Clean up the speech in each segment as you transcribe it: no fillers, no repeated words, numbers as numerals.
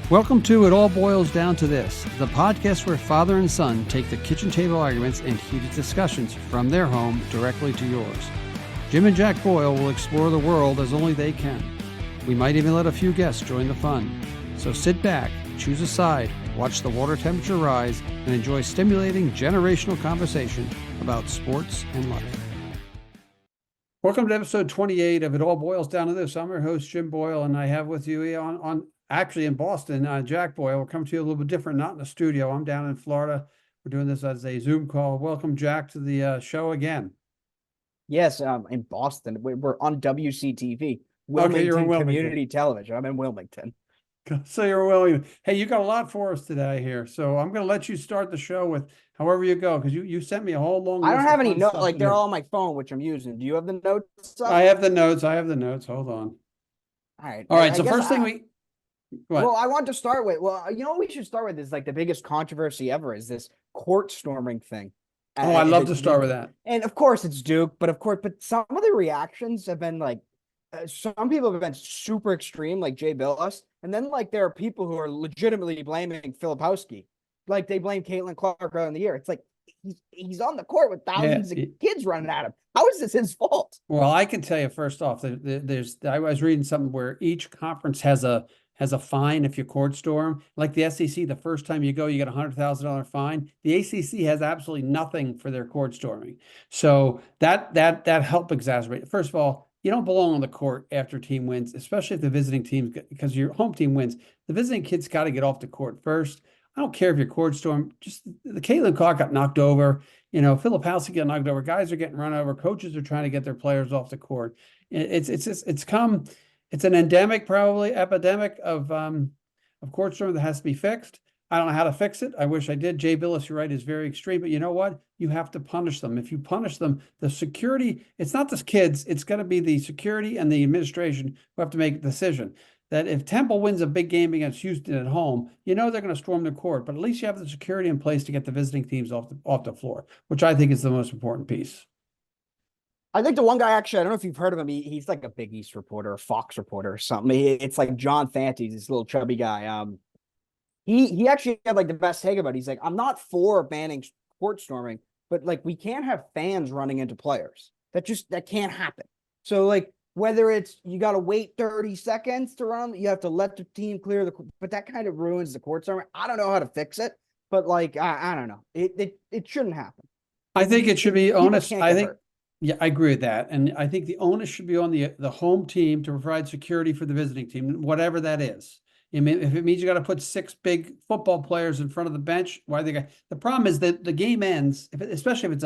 Welcome to It All Boils Down to This, the podcast where father and son take the kitchen table arguments and heated discussions from their home directly to yours. Jim and Jack Boyle will explore the world as only they can. We might even let a few guests join the fun. So sit back, choose a side, watch the water temperature rise, and enjoy stimulating generational conversation about sports and life. Welcome to episode 28 of It All Boils Down to This. I'm your host, Jim Boyle, and I have with you actually in Boston, Jack Boyle. We'll come to you a little bit different, not in the studio. I'm down in Florida. We're doing this as a Zoom call. Welcome, Jack, to the show again. Yes, in Boston. We're on WCTV, Wilmington, you're in Wilmington Community Television. I'm in Wilmington. So you're willing. Hey, you got a lot for us today here. So I'm going to let you start the show with however you go, because you sent me a whole long list. I don't have any notes. Like, they're all on my phone, which I'm using. Do you have the notes? I have the notes. Hold on. All right. So first thing I want to start with, you know what we should start with is like the biggest controversy ever is this court storming thing. I'd love to start with that. And of course it's Duke, but some of the reactions have been like, some people have been super extreme, like Jay Billis. And then like there are people who are legitimately blaming Filipowski. Like they blame Caitlin Clark earlier in the year. It's like, he's on the court with thousands of kids running at him. How is this his fault? Well, I can tell you first off, I was reading something where each conference has a fine if you court storm. Like the SEC, the first time you go, you get a $100,000 fine. The ACC has absolutely nothing for their court storming. So that helped exacerbate it. First of all, you don't belong on the court after a team wins, especially if the visiting team, because your home team wins. The visiting kid's got to get off the court first. I don't care if your court storm, just the Caitlin Clark got knocked over. Filipowski got knocked over. Guys are getting run over. Coaches are trying to get their players off the court. It's an endemic, probably epidemic of court storm that has to be fixed. I don't know how to fix it. I wish I did. Jay Billis, you're right, is very extreme. But you know what? You have to punish them. If you punish them, the security, it's not the kids. It's going to be the security and the administration who have to make a decision. That if Temple wins a big game against Houston at home, they're going to storm the court. But at least you have the security in place to get the visiting teams off the floor, which I think is the most important piece. I think the one guy, actually, I don't know if you've heard of him. He's like a Big East reporter, a Fox reporter or something. It's like John Fante, this little chubby guy. He actually had like the best take about it. He's like, I'm not for banning court storming, but like we can't have fans running into players. That can't happen. So like whether it's you got to wait 30 seconds to run, you have to let the team clear but that kind of ruins the court storming. I don't know how to fix it, but like I don't know. It shouldn't happen. I think it should be honest. Yeah, I agree with that. And I think the onus should be on the home team to provide security for the visiting team, whatever that is. I mean, if it means you got to put 6 big football players in front of the bench, the problem is that the game ends, especially if it's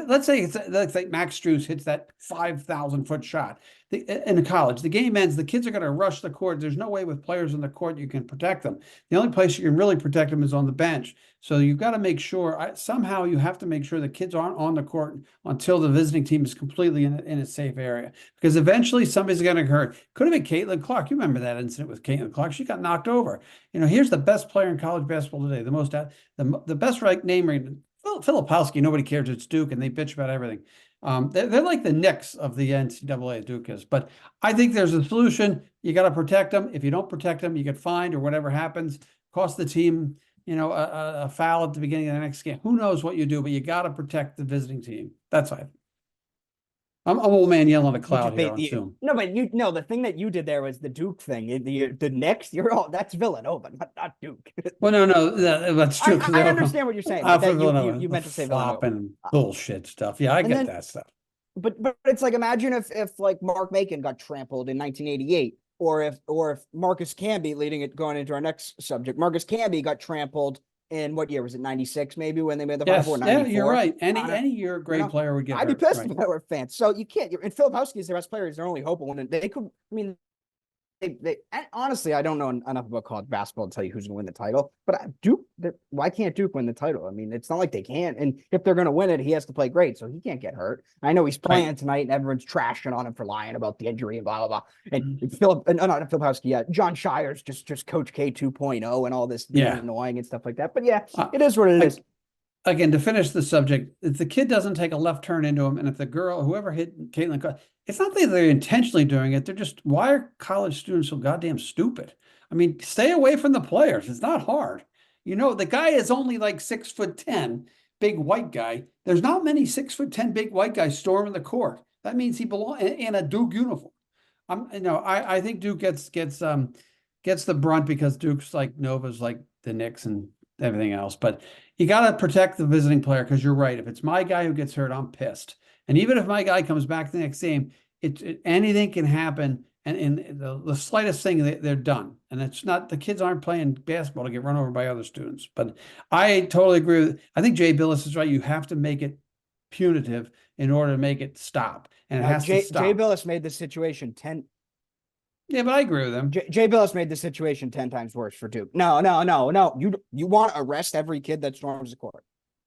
let's say it's like Max Strus hits that 5,000-foot shot in college, the game ends, the kids are going to rush the court. There's no way with players in the court you can protect them. The only place you can really protect them is on the bench. So you've got to make sure, somehow you have to make sure the kids aren't on the court until the visiting team is completely in a safe area. Because eventually somebody's going to get hurt. Could have been Caitlin Clark. You remember that incident with Caitlin Clark. She got knocked over. Here's the best player in college basketball today. The best name rated. Filipowski, nobody cares. It's Duke, and they bitch about everything. They're like the Knicks of the NCAA, Duke is. But I think there's a solution. You got to protect them. If you don't protect them, you get fined or whatever happens. Cost the team, a foul at the beginning of the next game. Who knows what you do, but you got to protect the visiting team. That's why. I'm an old man yelling at a cloud here on Zoom. No, but the thing that you did there was the Duke thing. The Knicks, that's Villanova, not Duke. Well, no, that's true. I understand what you're saying. You meant to say Villanova. And bullshit stuff. Yeah, I get that stuff. But it's like, imagine if like Mark Macon got trampled in 1988, or if Marcus Camby, going into our next subject, Marcus Camby got trampled. In what year was it? 96, maybe, when they made the Final Four. 94? Yeah, you're right. Any year a great player would get hurt. I'd be pissed if I were a fan. So you can't. And Filipowski is their best player. He's their only hope of winning. They could. I mean, they honestly, I don't know enough about college basketball to tell you who's going to win the title. But Duke, why can't Duke win the title? I mean, it's not like they can't. And if they're going to win it, he has to play great, so he can't get hurt. I know he's playing tonight, and everyone's trashing on him for lying about the injury and blah blah blah. And not Filipowski, John Shire's just Coach K 2.0 and all this annoying and stuff like that. But yeah, it is what it is. Again, to finish the subject, if the kid doesn't take a left turn into him, and if the girl, whoever hit Caitlin, it's not that they're intentionally doing it. They're just, why are college students so goddamn stupid? I mean, stay away from the players. It's not hard. You know, the guy is only like 6'10", big white guy. There's not many 6'10" big white guys storming the court. That means he belongs in a Duke uniform. I think Duke gets the brunt because Duke's like Nova's like the Knicks and everything else. But you got to protect the visiting player because you're right. If it's my guy who gets hurt, I'm pissed. And even if my guy comes back the next game, anything can happen. And in the slightest thing, they're done. And it's not, the kids aren't playing basketball to get run over by other students. But I totally agree I think Jay Billis is right. You have to make it punitive in order to make it stop. And it has to stop. Jay Billis made the situation 10. Yeah, but I agree with him. Jay Billis made the situation 10 times worse for Duke. No. You want to arrest every kid that storms the court.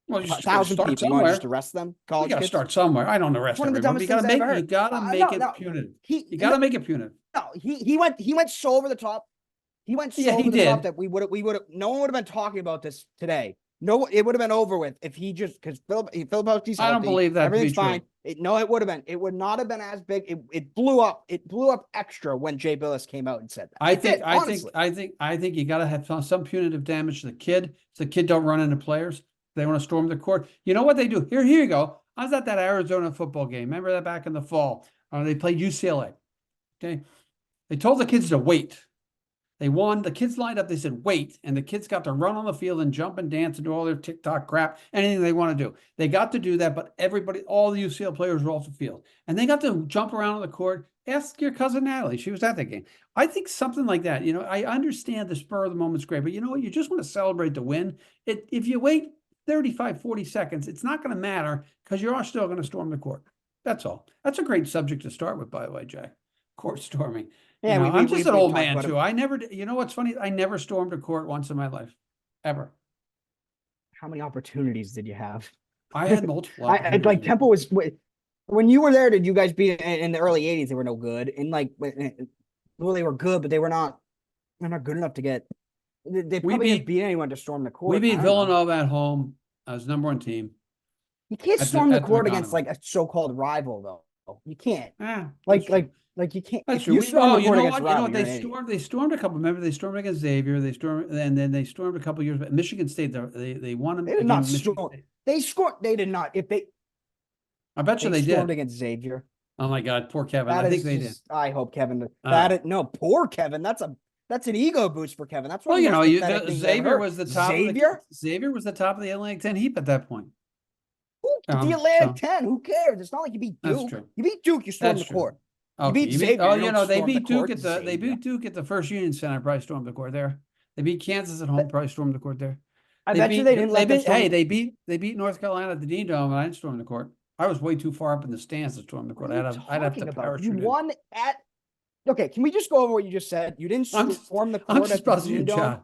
Well, you 1,000 people. somewhere. You want to just arrest them? You got to start somewhere. I don't arrest everyone. You got to make it punitive. You got to make it punitive. No, he went so over the top. He went so over the top that we would have no one would have been talking about this today. No, it would have been over with if he just, because Philipowski's healthy. I don't believe that. Everything's fine. It would have been. It would not have been as big. It blew up. It blew up extra when Jay Billis came out and said that. I think you got to have some punitive damage to the kid, so the kid don't run into players. They want to storm the court. You know what they do? Here you go. I was at that Arizona football game. Remember that back in the fall? They played UCLA. Okay. They told the kids to wait. They won. The kids lined up. They said, wait. And the kids got to run on the field and jump and dance and do all their TikTok crap, anything they want to do. They got to do that, but all the UCLA players were off the field. And they got to jump around on the court. Ask your cousin Natalie. She was at that game. I think something like that. You know, I understand the spur of the moment's great, but you know what? You just want to celebrate the win. If you wait 35, 40 seconds, it's not going to matter because you're all still going to storm the court. That's all. That's a great subject to start with, by the way, Jack. Court storming. Yeah, I'm just an old man too. I never, you know what's funny? I never stormed a court once in my life, ever. How many opportunities did you have? I had multiple. Like Temple was, when you were there, did you guys beat in the early 80s? They were no good. And like, well, they were good, but they're not good enough to get. They probably didn't beat anyone to storm the court. We beat Villanova at home as #1 team. You can't storm the court against like a so-called rival, though. You can't. Like you can't. That's true. You know what? They stormed a couple. Remember, they stormed against Xavier. And then they stormed a couple years. But Michigan State, they won them. They did not storm. They scored. They did not. I bet you they did. Stormed against Xavier. Oh my God, poor Kevin. I think they did. I hope Kevin. Poor Kevin. That's an ego boost for Kevin. That's what. Well, you know, Xavier was the top. Xavier was the top of the Atlantic 10 heap at that point. The Atlantic 10. Who cares? It's not like you beat Duke. You beat Duke. You stormed the court. Okay. They beat Duke at the First Union Center. Probably stormed the court there. They beat Kansas at home. Probably stormed the court there. I bet you they didn't. They beat North Carolina at the Dean Dome, and I didn't storm the court. I was way too far up in the stands to storm the court. I'd have to parachute. You won at. Okay, can we just go over what you just said? You didn't storm the court at the Dean Dome.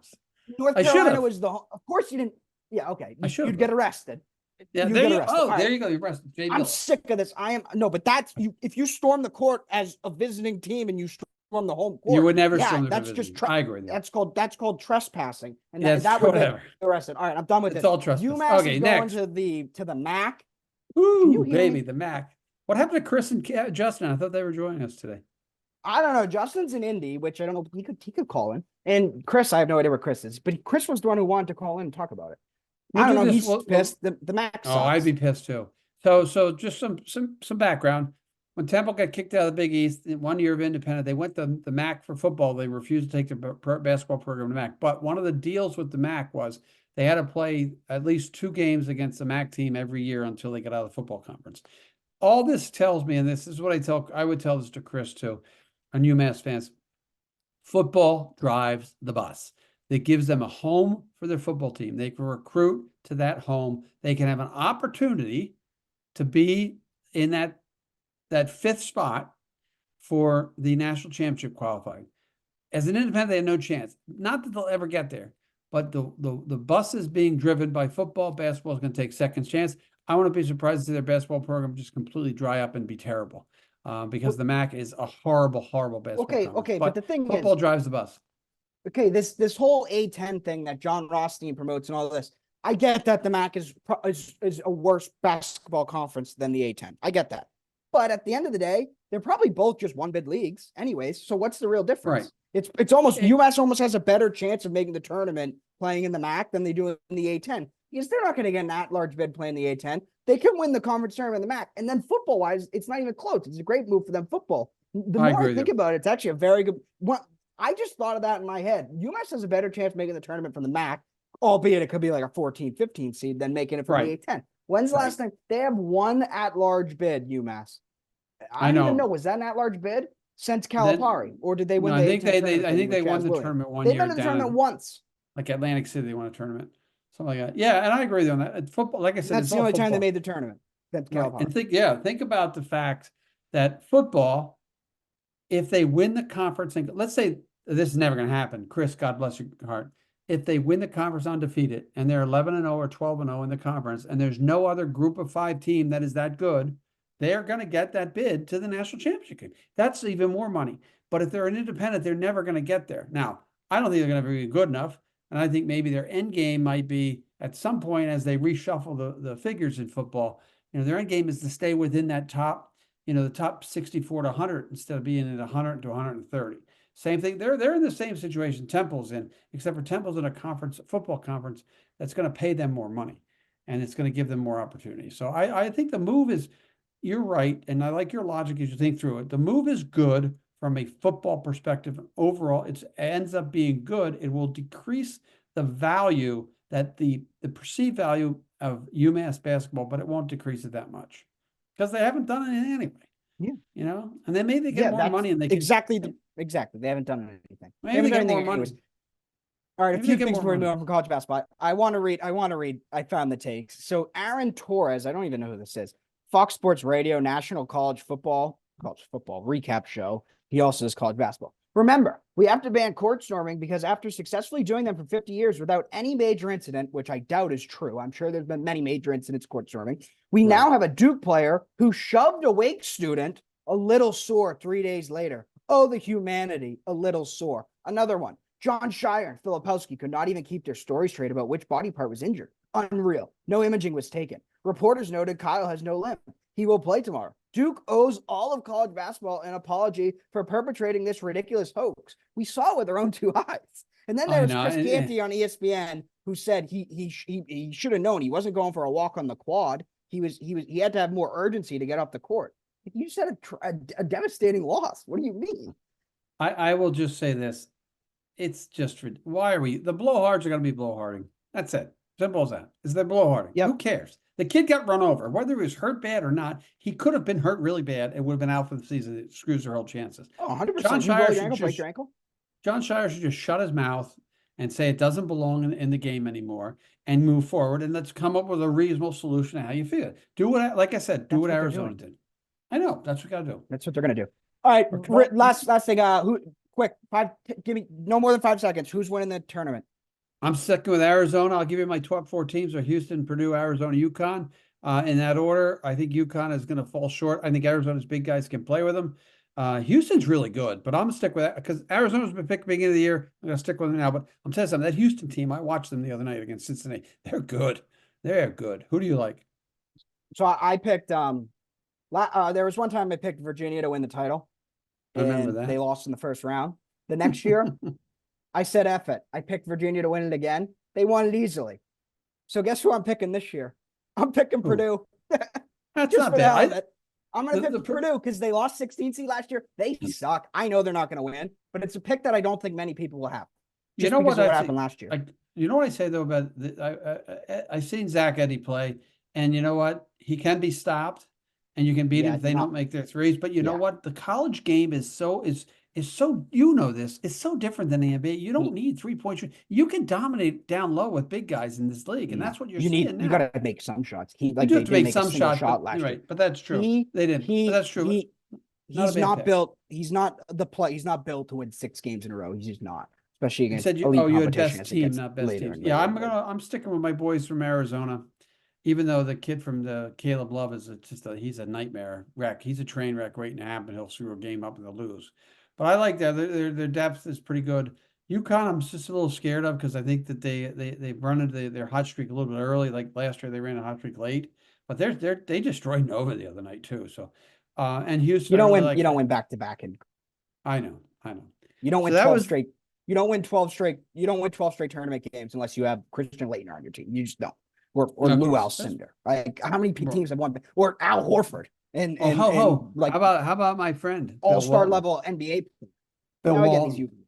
North Carolina was the. Of course you didn't. Yeah. Okay. You'd get arrested. Yeah, there you go. You're arrested. I'm sick of this. But that's you. If you storm the court as a visiting team and you storm the home court, you would never storm the that's just. I agree. That's called trespassing, and that would get arrested. All right, I'm done with this. It's all trespassing. UMass is going to the MAC. Ooh, baby, the MAC. What happened to Chris and Justin? I thought they were joining us today. I don't know. Justin's in Indy, which I don't know. He could call in, and Chris, I have no idea where Chris is, but Chris was the one who wanted to call in and talk about it. I don't know. He's pissed. The MAC sucks. Oh, I'd be pissed too. So just some background. When Temple got kicked out of the Big East, in 1 year of independent, they went to the MAC for football. They refused to take the basketball program to MAC. But one of the deals with the MAC was they had to play at least 2 games against the MAC team every year until they got out of the football conference. All this tells me, and this is what I would tell this to Chris too, and UMass fans, football drives the bus. That gives them a home for their football team. They can recruit to that home. They can have an opportunity to be in that 5th spot for the national championship qualifying. As an independent, they have no chance. Not that they'll ever get there, but the bus is being driven by football. Basketball is going to take second chance. I wouldn't be surprised to see their basketball program just completely dry up and be terrible because the MAC is a horrible, horrible basketball. Okay, but the thing is, football drives the bus. Okay, this whole A10 thing that John Rothstein promotes and all this, I get that the MAC is a worse basketball conference than the A10. I get that. But at the end of the day, they're probably both just one bid leagues anyways. So what's the real difference? Right. It's almost UMass almost has a better chance of making the tournament playing in the MAC than they do in the A10 because they're not going to get an at-large bid playing the A10. They can win the conference tournament in the MAC. And then football-wise, it's not even close. It's a great move for them football. The more I think about it, it's actually a very good one. I just thought of that in my head. UMass has a better chance of making the tournament from the MAC, albeit it could be like a 14, 15 seed than making it from the A10. When's the last time they have one at-large bid, UMass? I don't even know. Was that an at-large bid since Calipari, or did they win? No, I think they won the tournament one year. They've been in the tournament once. Like Atlantic City, they won a tournament, something like that. Yeah, and I agree with you on that. Football, like I said, that's the only time they made the tournament. That's Calipari. And think about the fact that football, if they win the conference, and let's say this is never going to happen, Chris, God bless your heart. If they win the conference undefeated and they're 11-0 or 12-0 in the conference, and there's no other group of 5 team that is that good, they're going to get that bid to the national championship game. That's even more money. But if they're an independent, they're never going to get there. Now, I don't think they're going to be good enough. And I think maybe their end game might be at some point as they reshuffle the figures in football, their end game is to stay within that top, the top 64 to 100 instead of being at 100 to 130. Same thing. They're in the same situation Temple's in, except for Temple's in a football conference that's going to pay them more money and it's going to give them more opportunity. So I think the move is, you're right, and I like your logic as you think through it. The move is good from a football perspective. Overall, it ends up being good. It will decrease the value that the perceived value of UMass basketball, but it won't decrease it that much because they haven't done it anyway. Yeah, and then maybe they get more money and they exactly. They haven't done anything. Maybe they get more money. All right, a few things before we move on from college basketball. I want to read. I found the takes. So Aaron Torres, I don't even know who this is. Fox Sports Radio, National College Football Recap Show. He also does college basketball. Remember, we have to ban court storming because after successfully doing them for 50 years without any major incident, which I doubt is true, I'm sure there's been many major incidents court storming, we now have a Duke player who shoved a Wake student a little sore 3 days later. Oh, the humanity, a little sore. Another one. John Shire and Filipowski could not even keep their story straight about which body part was injured. Unreal. No imaging was taken. Reporters noted Kyle has no limb. He will play tomorrow. Duke owes all of college basketball an apology for perpetrating this ridiculous hoax. We saw it with our own 2 eyes. And then there was Chris Canty on ESPN who said he should have known he wasn't going for a walk on the quad. He had to have more urgency to get off the court. You just had a devastating loss. What do you mean? I will just say this. It's just, why are the blowhards are going to be blowharding. That's it. Simple as that. They're blowharding. Yep. Who cares? The kid got run over. Whether he was hurt bad or not, he could have been hurt really bad and would have been out for the season. It screws their whole chances. Oh, 100%. John Shire should just shut his mouth and say it doesn't belong in the game anymore and move forward. And let's come up with a reasonable solution to how you feel. Do what, like I said, do what Arizona did. I know. That's what we got to do. That's what they're going to do. All right. Last thing. Quick, give me no more than 5 seconds. Who's winning the tournament? I'm sticking with Arizona. I'll give you my top 4 teams are Houston, Purdue, Arizona, UConn. In that order, I think UConn is going to fall short. I think Arizona's big guys can play with them. Houston's really good, but I'm going to stick with that because Arizona's been picked beginning of the year. I'm going to stick with them now, but I'm telling you something, that Houston team, I watched them the other night against Cincinnati. They're good. They're good. Who do you like? So I picked, there was one time I picked Virginia to win the title. I remember that. They lost in the first round. The next year, I said, F it. I picked Virginia to win it again. They won it easily. So guess who I'm picking this year? I'm picking Purdue. That's not bad. I'm going to pick Purdue because they lost 16 seed last year. They suck. I know they're not going to win, but it's a pick that I don't think many people will have. You know what happened last year? You know what I say, though, about I've seen Zach Edey play, and you know what? He can be stopped, and you can beat him if they don't make their threes. But you know what? The college game is so it's so different than the NBA. You don't need 3-point shoot. You can dominate down low with big guys in this league, and that's what you're seeing now. You got to make some shots. You do have to make some shots. Right, but that's true. They didn't. But that's true. He's not built. He's not built to win 6 games in a row. He's just not. Especially against you had best team, not best team. Yeah, I'm sticking with my boys from Arizona. Even though the kid from the Caleb Love is he's a nightmare wreck. He's a train wreck waiting to happen. He'll screw a game up and they'll lose. But I like that. Their depth is pretty good. UConn, I'm just a little scared of because I think that they've run into their hot streak a little bit early. Like last year, they ran a hot streak late. But they destroyed Nova the other night too. So And Houston, You I don't really win. like. You don't win back to back, and I know, I know. you don't So win that 12 was straight. You don't win 12 straight. You don't win 12 straight tournament games unless you have Christian Laettner on your team. You just don't. Or okay. Lou That's, Alcindor. Like how many well, teams have won? Or Al Horford and oh, and ho, and ho. like How about my friend all Bill star Walton? level NBA. Bill Now I get these. Walton.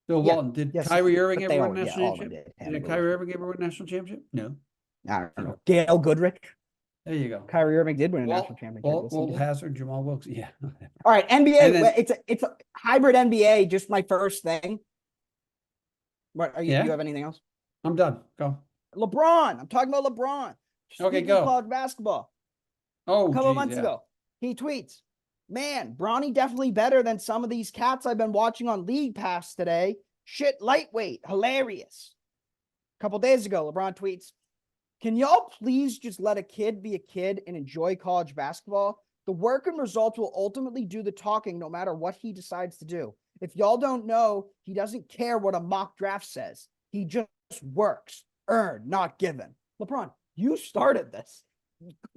Bill Yeah. Walton. Did Yes. Kyrie Irving But ever they win all. a Yeah. national All of them championship? did. Did Kyrie Irving ever win a national championship? No. I don't know. So Gail Goodrich. there you go. Kyrie Irving did win a national Walt, championship. Yes, he Walt did. Hazard, Jamal Wilkes. Yeah. All right, NBA. And then, It's a hybrid NBA. Just my first thing. What are you? You yeah, have anything else? I'm done. Go. LeBron. I'm talking about LeBron. Okay, Speaking of go. college basketball, a Oh, couple of geez, months yeah. ago, he tweets, "Man, Bronny definitely better than some of these cats I've been watching on League Pass today. Shit, lightweight, hilarious." A couple days ago, LeBron tweets, "Can y'all please just let a kid be a kid and enjoy college basketball? The work and results will ultimately do the talking no matter what he decides to do. If y'all don't know, he doesn't care what a mock draft says. He just works, earned, not given." LeBron, you started this.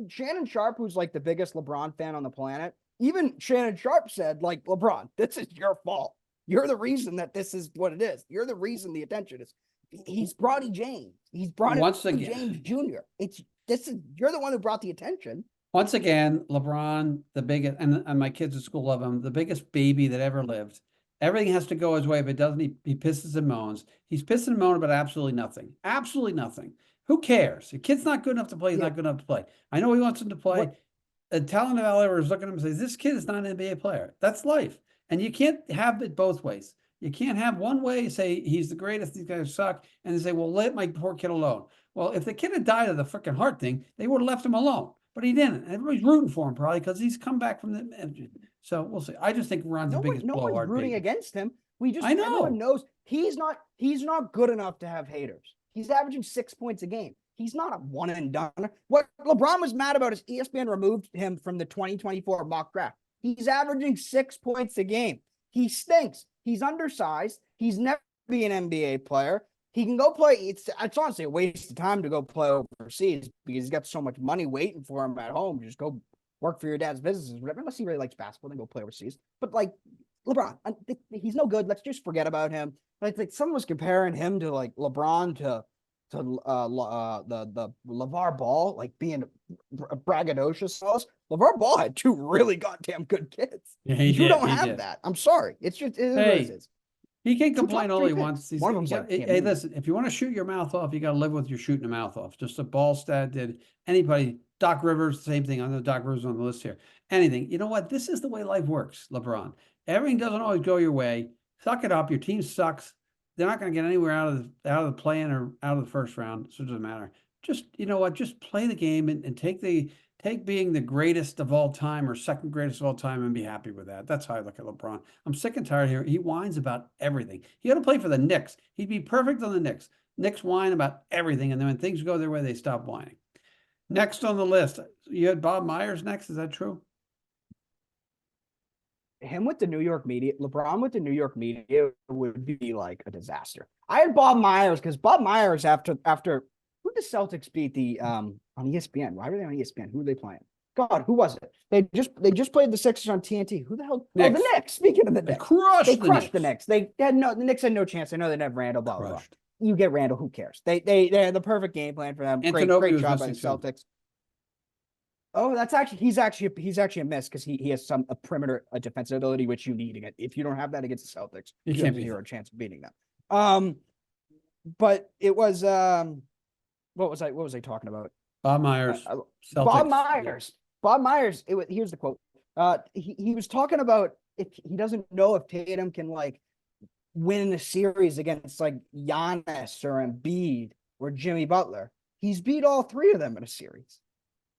Shannon Sharp, who's like the biggest LeBron fan on the planet, even Shannon Sharp said, like, LeBron, this is your fault. You're the reason that this is what it is. You're the reason the attention is. He's Bronny James. He's Bronny Once again, James Jr. You're the one who brought the attention. once again, LeBron, the biggest, and my kids at school love him, the biggest baby that ever lived. Everything has to go his way. If it doesn't, he pisses and moans. He's pissing and moaning about absolutely nothing. Absolutely nothing. Who cares? The kid's not good enough to play. He's Yeah. not good enough to play. I know he wants him to play. What? The talent of Oliver is looking at him and says, "This kid is not an NBA player." That's life, and you can't have it both ways. You can't have one way say he's the greatest, these guys suck, and then say, "Well, let my poor kid alone." Well, if the kid had died of the freaking heart thing, they would have left him alone. But he didn't. Everybody's rooting for him probably because he's come back from the. So we'll see. I just think Ron's the biggest No one's blowhard rooting baby. against him. I Everyone know. knows he's not good enough to have haters. He's averaging 6 points a game. He's not a one and done. What LeBron was mad about is ESPN removed him from the 2024 mock draft. He's averaging 6 points a game. He stinks. He's undersized. He's never be an NBA player. He can go play. It's honestly a waste of time to go play overseas because he's got so much money waiting for him at home. Just go work for your dad's businesses, whatever. Unless he really likes basketball, then go play overseas. But like LeBron, he's no good. Let's just forget about him. Like someone was comparing him to like LeBron to the LeVar Ball, like being braggadocious. LeVar Ball had two really goddamn good kids. Yeah, he You did. don't He have did. that. I'm sorry. It's just it is what it Hey, is. he can Two complain top all three he picks. wants. One of them's like Hey, listen, if you want to shoot your mouth off, you got to live with your shooting the mouth off. Just a Ballstat did. Anybody, Doc Rivers, same thing. I know Doc Rivers on the list here. Anything. You know what? This is the way life works, LeBron. Everything doesn't always go your way. Suck it up. Your team sucks. They're not going to get anywhere out of the play-in or out of the first round, so it doesn't matter. Just you know what? Just play the game and take being the greatest of all time or second greatest of all time and be happy with that. That's how I look at LeBron. I'm sick and tired here. He whines about everything. He ought to play for the Knicks. He'd be perfect on the Knicks. Knicks whine about everything, and then when things go their way, they stop whining. Next on the list, you had Bob Myers next. Is that true? Him with the New York media, LeBron with the New York media would be like a disaster. I had Bob Myers because Bob Myers after who did the Celtics beat the on ESPN? Why were they on ESPN? Who were they playing? God, who was it? They just played the Sixers on TNT. Who the hell? Knicks. Oh, the Knicks. Speaking of the They Knicks, crushed the Knicks. The Knicks had no chance. I know they didn't have Randall. Blah blah blah. Crushed. You get Randall. Who cares? They had the perfect game plan for them. Great was job by the missing too. Celtics. Oh, he's actually a miss because he has a perimeter defensive ability which you need against. If you don't have that against the Celtics, you have zero chance of beating them. But it was what was I talking about? Bob Myers. Celtics. Bob Myers. Bob Myers. Here's the quote. He was talking about if he doesn't know if Tatum can like win a series against like Giannis or Embiid or Jimmy Butler. He's beat all three of them in a series.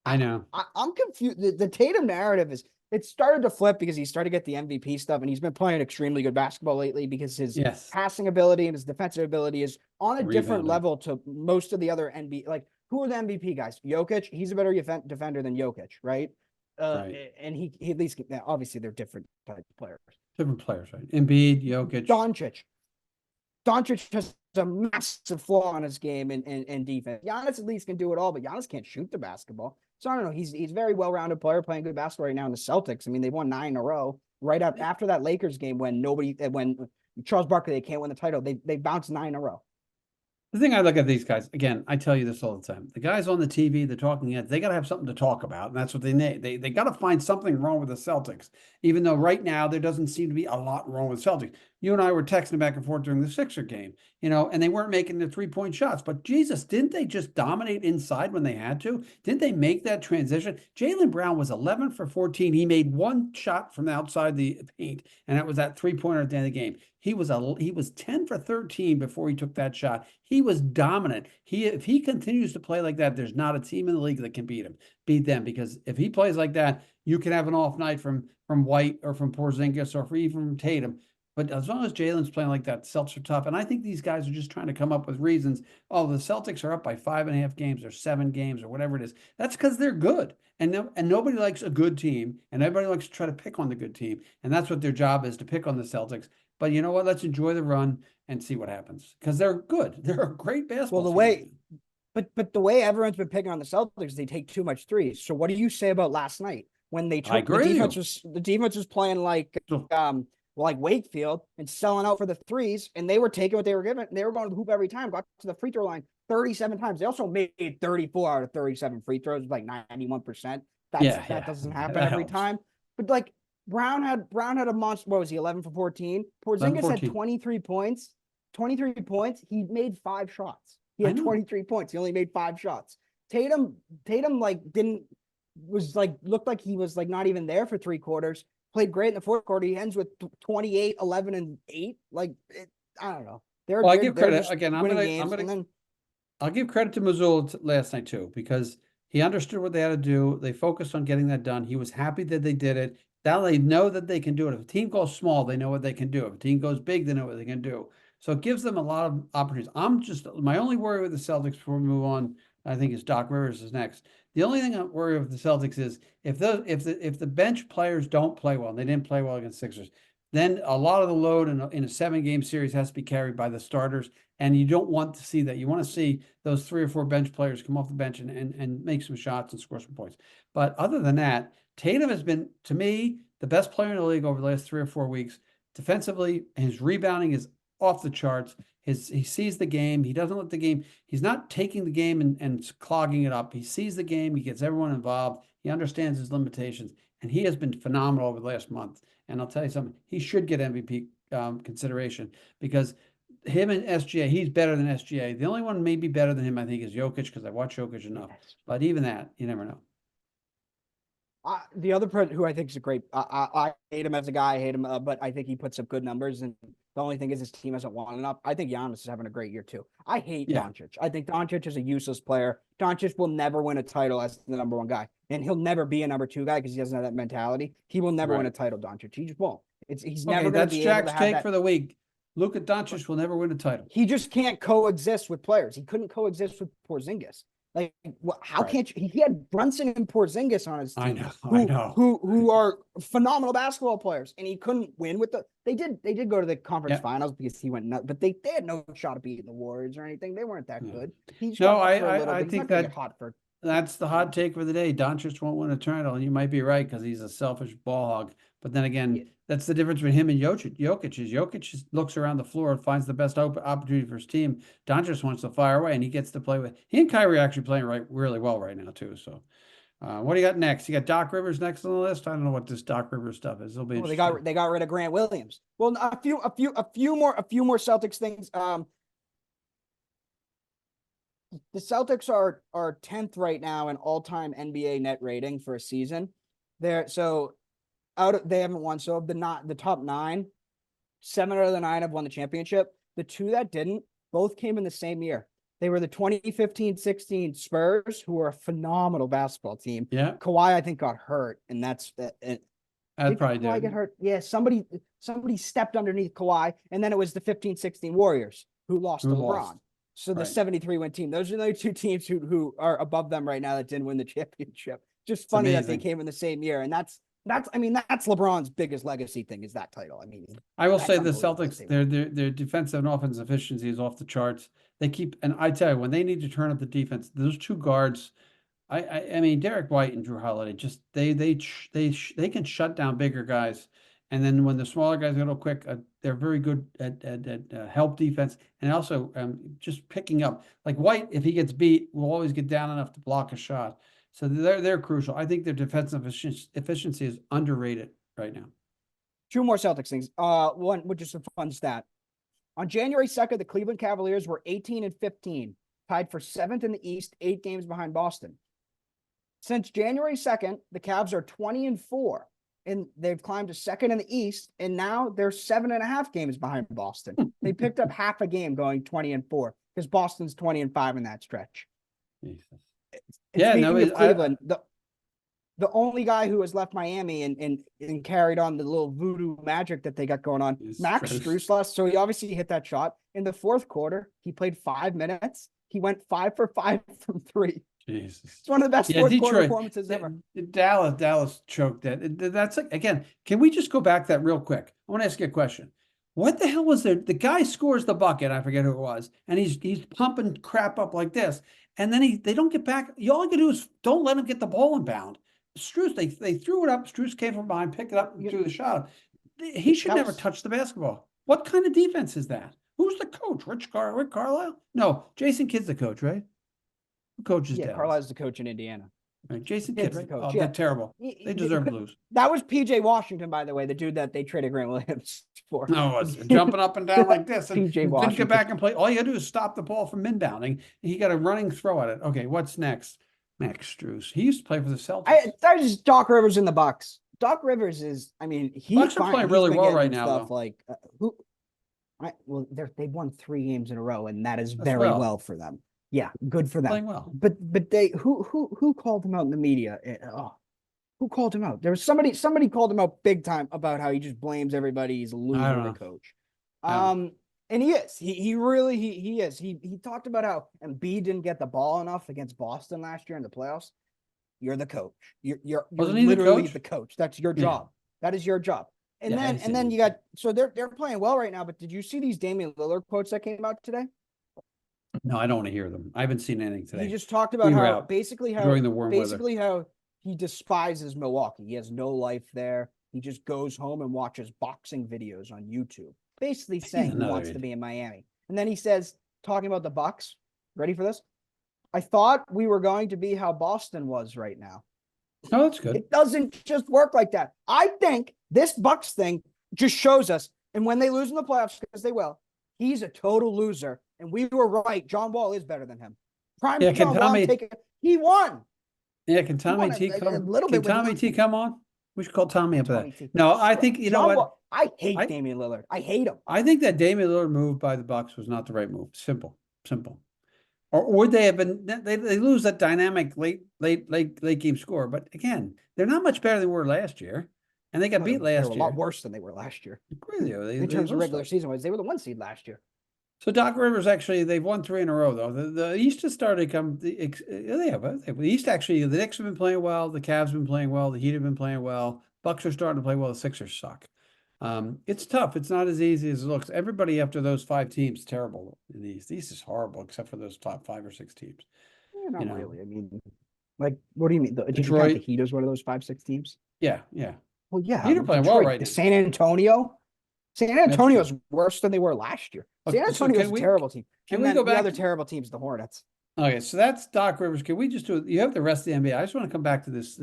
I know. I'm confused. The Tatum narrative it started to flip because he started to get the MVP stuff, and he's been playing extremely good basketball lately because his passing ability and his defensive ability is on a different level to most of the other NBA. Like, who are the MVP guys? Jokic, he's a better defender than Jokic, right? Right. And he at least obviously they're different type of players. Different players, right? Embiid, Jokic, Doncic has a massive flaw in his game and defense. Giannis at least can do it all, but Giannis can't shoot the basketball. So I don't know. He's a very well-rounded player playing good basketball right now in the Celtics. I mean, they won 9 in a row right up after that Lakers game when Charles Barkley, they can't win the title. They bounced 9 in a row. The thing I look at these guys, again, I tell you this all the time. The guys on the TV, the talking heads, they got to have something to talk about. And that's what they need. They got to find something wrong with the Celtics, even though right now there doesn't seem to be a lot wrong with Celtics. You and I were texting back and forth during the Sixer game, and they weren't making the 3-point shots. But Jesus, didn't they just dominate inside when they had to? Didn't they make that transition? Jaylen Brown was 11 for 14. He made one shot from outside the paint, and that was that 3-pointer at the end of the game. He was 10 for 13 before he took that shot. He was dominant. If he continues to play like that, there's not a team in the league that can beat them. Because if he plays like that, you can have an off night from White or from Porzingis or even from Tatum. But as long as Jalen's playing like that, Celtics are tough. And I think these guys are just trying to come up with reasons. Oh, the Celtics are up by 5.5 games or 7 games or whatever it is. That's because they're good. And nobody likes a good team. And everybody likes to try to pick on the good team. And that's what their job is, to pick on the Celtics. But you know what? Let's enjoy the run and see what happens. Because they're good. They're a great basketball team. But the way everyone's been picking on the Celtics, they take too much threes. So what do you say about last night when they took the defense was playing like Wakefield and selling out for the threes, and they were taking what they were given. They were going to the hoop every time, got to the free throw line 37 times. They also made 34 out of 37 free throws, like 91%. That doesn't happen every time. But like Brown had a monster. What was he? 11 for 14. Porzingis had 23 points. 23 points. He made 5 shots. He had 23 points. He only made 5 shots. Tatum looked like he was like not even there for 3 quarters. Played great in the 4th quarter. He ends with 28, 11, and 8. I don't know. I give credit again. I'll give credit to Mazzulla last night too, because he understood what they had to do. They focused on getting that done. He was happy that they did it. Now they know that they can do it. If a team goes small, they know what they can do. If a team goes big, they know what they can do. So it gives them a lot of opportunities. My only worry with the Celtics before we move on, I think, is Doc Rivers is next. The only thing I'm worried with the Celtics is if the bench players don't play well, and they didn't play well against Sixers, then a lot of the load in a 7-game series has to be carried by the starters, and you don't want to see that. You want to see those 3 or 4 bench players come off the bench and make some shots and score some points. But other than that, Tatum has been, to me, the best player in the league over the last 3 or 4 weeks. Defensively, his rebounding is off the charts. He sees the game. He doesn't let the game. He's not taking the game and clogging it up. He sees the game. He gets everyone involved. He understands his limitations, and he has been phenomenal over the last month. And I'll tell you something. He should get MVP consideration, because him and SGA, he's better than SGA. The only one maybe better than him, I think, is Jokic, because I watch Jokic enough. But even that, you never know. The other person who I think is a great, I hate him as a guy, I hate him, but I think he puts up good numbers. And the only thing is his team hasn't won enough. I think Giannis is having a great year too. I hate Doncic. I think Doncic is a useless player. Doncic will never win a title as the number 1 guy, and he'll never be a number 2 guy because he doesn't have that mentality. He will never win a title, Doncic. He just won't. He's never going to be able to have that. That's Jack's take for the week. Luka Doncic will never win a title. He just can't coexist with players. He couldn't coexist with Porzingis. Like, how can't you? He had Brunson and Porzingis on his team. I know. Who are phenomenal basketball players, and he couldn't win with the. They did go to the conference finals because he went nuts, but they had no shot at beating the Warriors or anything. They weren't that good. I think that's the hot take for the day. Doncic won't win a title, and you might be right because he's a selfish ball hog. But then again, that's the difference between him and Jokic. Jokic looks around the floor and finds the best opportunity for his team. Doncic wants to fire away, and he gets to play with. He and Kyrie actually playing really well right now too. So, what do you got next? You got Doc Rivers next on the list. I don't know what this Doc Rivers stuff is. It'll be interesting. They got rid of Grant Williams. Well, a few more Celtics things. The Celtics are 10th right now in all-time NBA net rating for a season. They haven't won. So of the top 9, 7 out of the 9 have won the championship. The 2 that didn't, both came in the same year. They were the 2015-16 Spurs, who were a phenomenal basketball team. Yeah. Kawhi, I think, got hurt, and that's I'd probably do. Kawhi get hurt. Yeah, somebody stepped underneath Kawhi, and then it was the 15-16 Warriors who lost to LeBron. So the 73-win team. Those are the only 2 teams who are above them right now that didn't win the championship. Just funny that they came in the same year, and that's LeBron's biggest legacy thing, is that title. I mean, I will say the Celtics, their defensive and offensive efficiency is off the charts. And I tell you, when they need to turn up the defense, those 2 guards I mean, Derek White and Drew Holiday just they can shut down bigger guys, and then when the smaller guys go quick, they're very good at help defense and also just picking up. Like White, if he gets beat, will always get down enough to block a shot. So they're crucial. I think their defensive efficiency is underrated right now. Two more Celtics things. One, which is a fun stat. On January 2nd, the Cleveland Cavaliers were 18-15, tied for 7th in the East, 8 games behind Boston. Since January 2nd, the Cavs are 20-4, and they've climbed to 2nd in the East, and now they're 7.5 games behind Boston. They picked up half a game going 20-4 because Boston's 20-5 in that stretch. Jesus. And Yeah, speaking of Cleveland, the only guy who has left Miami and carried on the little voodoo magic that they got going on, Max Strus left. So he obviously hit that shot. In the fourth quarter, he played 5 minutes. He went 5 for 5 from 3. Jesus. It's one of the best fourth quarter performances ever. Dallas choked that. That's like, again, can we just go back that real quick? I want to ask you a question. What the hell was there? The guy scores the bucket, I forget who it was, and he's pumping crap up like this. And then they don't get back. All you can do is don't let him get the ball inbound. Strus, they threw it up. Strus came from behind, picked it up, and threw the shot. He should never touch the basketball. What kind of defense is that? Who's the coach? Rick Carlisle? No, Jason Kidd's the coach, right? Who coaches Dallas? Carlisle's the coach in Indiana. Right, Jason Kidd, right? Coach. Oh, they're terrible. They deserve to lose. That was PJ Washington, by the way, the dude that they traded Grant Williams for. No, it was jumping up and down like this. And PJ Washington. Didn't get back and play. All you got to do is stop the ball from inbounding. He got a running throw at it. Okay, what's next? Max Strus. He used to play for the Celtics. That is Doc Rivers in the Bucks. Doc Rivers is, I mean, Bucks are playing really well right now. Like they've won 3 games in a row, and that is very well for them. Yeah, good for them. Playing well. But they who called him out in the media? Who called him out? There was somebody called him out big time about how he just blames everybody. He's a loser, the coach. And he is. He really is. He talked about how Embiid didn't get the ball enough against Boston last year in the playoffs. You're the coach. You're literally the coach. That's your job. That is your job. And then you got, so they're playing well right now. But did you see these Damian Lillard quotes that came out today? No, I don't want to hear them. I haven't seen anything today. He just talked about how during the warm weather, how he despises Milwaukee. He has no life there. He just goes home and watches boxing videos on YouTube, basically saying he wants to be in Miami. And then he says, talking about the Bucks, ready for this? I thought we were going to be how Boston was right now. Oh, that's good. It doesn't just work like that. I think this Bucks thing just shows us, and when they lose in the playoffs, because they will, he's a total loser. And we were right. John Wall is better than him. John Wall he won. Yeah, can Tommy T come? Can Tommy T come on? We should call Tommy up for that. No, I think you know what? I hate Damian Lillard. I hate him. I think that Damian Lillard move by the Bucks was not the right move. Simple. Or would they have been? They lose that dynamic late game score. But again, they're not much better than they were last year, and they got beat last year. They were a lot worse than they were last year. In terms of regular season wise, they were the 1 seed last year. So Doc Rivers they've won 3 in a row though. The East has started to come. The East actually, the Knicks have been playing well. The Cavs have been playing well. The Heat have been playing well. Bucks are starting to play well. The Sixers suck. It's tough. It's not as easy as it looks. Everybody after those 5 teams terrible in the East. The East is horrible except for those top 5 or 6 teams. Yeah, not really. I mean, like, what do you mean? Did you count the Heat as one of those 5-6 teams? Yeah. Well, yeah. Heat are playing well right now. San Antonio is worse than they were last year. San Antonio is a terrible team. Can we go back? The other terrible team's the Hornets. Okay, so that's Doc Rivers. Can we just do it? You have the rest of the NBA. I just want to come back to this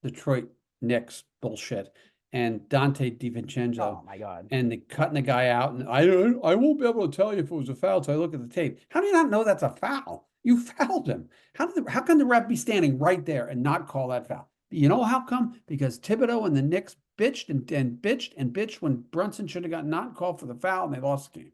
Detroit Knicks bullshit and Dante DiVincenzo. Oh my God! And cutting the guy out, and I won't be able to tell you if it was a foul until I look at the tape. How do you not know that's a foul? You fouled him. How can the ref be standing right there and not call that foul? You know how come? Because Thibodeau and the Knicks bitched and bitched when Brunson should have got not called for the foul, and they lost the game.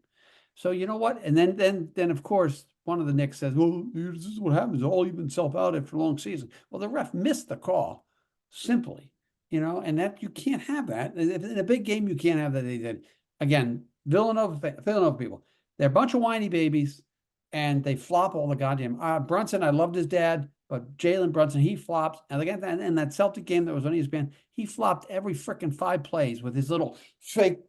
So you know what? And then of course one of the Knicks says, "Well, this is what happens. All even self out after a long season." Well, the ref missed the call, simply, and that you can't have that in a big game. You can't have that. They did again. Villanova people, they're a bunch of whiny babies, and they flop all the goddamn. Brunson, I loved his dad. But Jalen Brunson, he flops. And again, in that Celtic game that was on ESPN, he flopped every freaking 5 plays with his little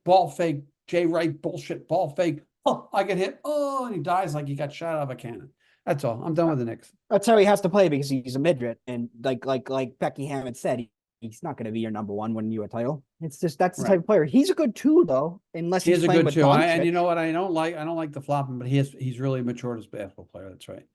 ball fake, Jay Wright bullshit ball fake. Oh, I get hit. Oh, and he dies like he got shot out of a cannon. That's all. I'm done with the Knicks. That's how he has to play because he's a midget. And like Becky Hammond said, he's not going to be your number one winning you a title. It's just that's the type of player. He's a good two though, unless He he's is a playing good with two. And Doncic. you know what? I don't like the flopping, but he's really matured as a basketball player. That's right.